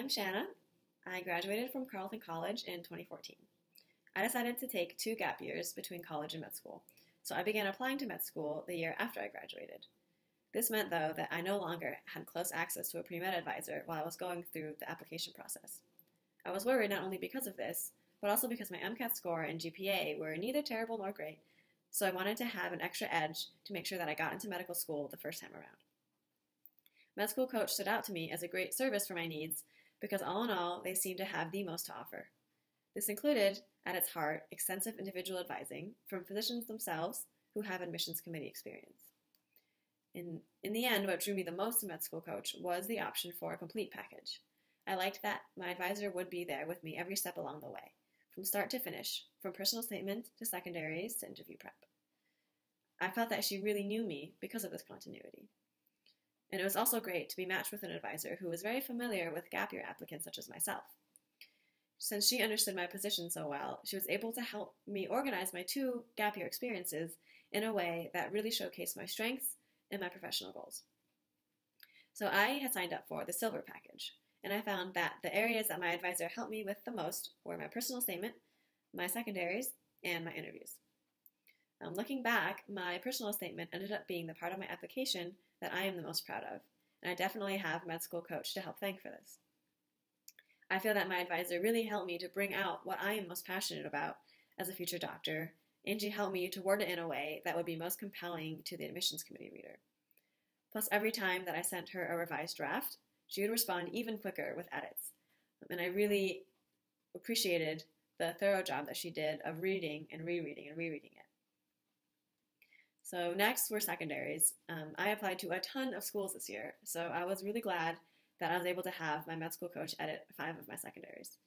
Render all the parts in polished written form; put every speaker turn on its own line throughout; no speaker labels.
I'm Shanna. I graduated from Carleton College in 2014. I decided to take 2 gap years between college and med school, so I began applying to med school the year after I graduated. This meant, though, that I no longer had close access to a pre-med advisor while I was going through the application process. I was worried not only because of this, but also because my MCAT score and GPA were neither terrible nor great, so I wanted to have an extra edge to make sure that I got into medical school the first time around. MedSchoolCoach stood out to me as a great service for my needs because all in all, they seemed to have the most to offer. This included, at its heart, extensive individual advising from physicians themselves who have admissions committee experience. In the end, what drew me the most to MedSchoolCoach was the option for a complete package. I liked that my advisor would be there with me every step along the way, from start to finish, from personal statement to secondaries to interview prep. I felt that she really knew me because of this continuity. And it was also great to be matched with an advisor who was very familiar with gap year applicants such as myself. Since she understood my position so well, she was able to help me organize my 2 gap year experiences in a way that really showcased my strengths and my professional goals. So I had signed up for the silver package, and I found that the areas that my advisor helped me with the most were my personal statement, my secondaries, and my interviews. Looking back, my personal statement ended up being the part of my application that I am the most proud of, and I definitely have MedSchoolCoach to help thank for this. I feel that my advisor really helped me to bring out what I am most passionate about as a future doctor, and she helped me to word it in a way that would be most compelling to the admissions committee reader. Plus, every time that I sent her a revised draft, she would respond even quicker with edits, and I really appreciated the thorough job that she did of reading and rereading and rereading it. So next were secondaries. I applied to a ton of schools this year, so I was really glad that I was able to have my MedSchoolCoach edit 5 of my secondaries.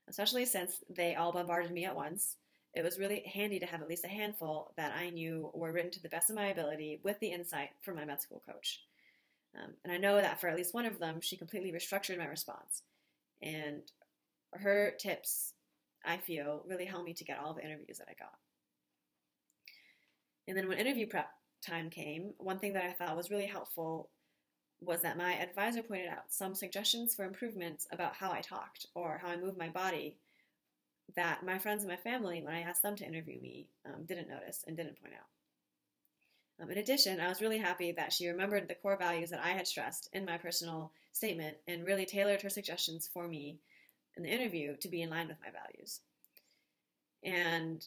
Especially since they all bombarded me at once, it was really handy to have at least a handful that I knew were written to the best of my ability with the insight from my MedSchoolCoach. And I know that for at least one of them, she completely restructured my response. And her tips, I feel, really helped me to get all the interviews that I got. And then when interview prep time came, one thing that I thought was really helpful was that my advisor pointed out some suggestions for improvements about how I talked or how I moved my body that my friends and my family, when I asked them to interview me, didn't notice and didn't point out. In addition, I was really happy that she remembered the core values that I had stressed in my personal statement and really tailored her suggestions for me in the interview to be in line with my values. And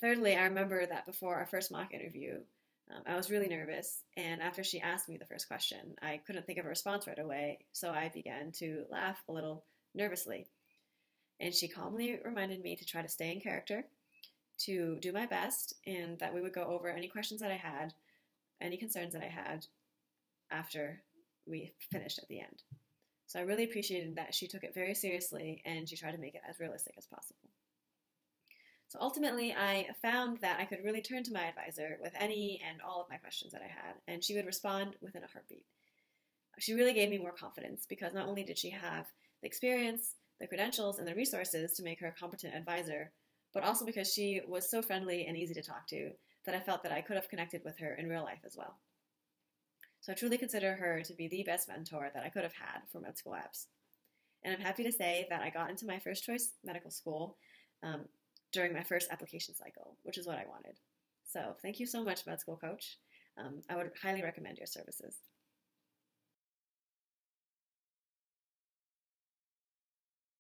thirdly, I remember that before our first mock interview, I was really nervous, and after she asked me the first question, I couldn't think of a response right away, so I began to laugh a little nervously. And she calmly reminded me to try to stay in character, to do my best, and that we would go over any questions that I had, any concerns that I had after we finished at the end. So I really appreciated that she took it very seriously, and she tried to make it as realistic as possible. So ultimately, I found that I could really turn to my advisor with any and all of my questions that I had, and she would respond within a heartbeat. She really gave me more confidence because not only did she have the experience, the credentials, and the resources to make her a competent advisor, but also because she was so friendly and easy to talk to that I felt that I could have connected with her in real life as well. So I truly consider her to be the best mentor that I could have had for med school apps. And I'm happy to say that I got into my first choice medical school during my first application cycle, which is what I wanted. So thank you so much, MedSchoolCoach. I would highly recommend your services.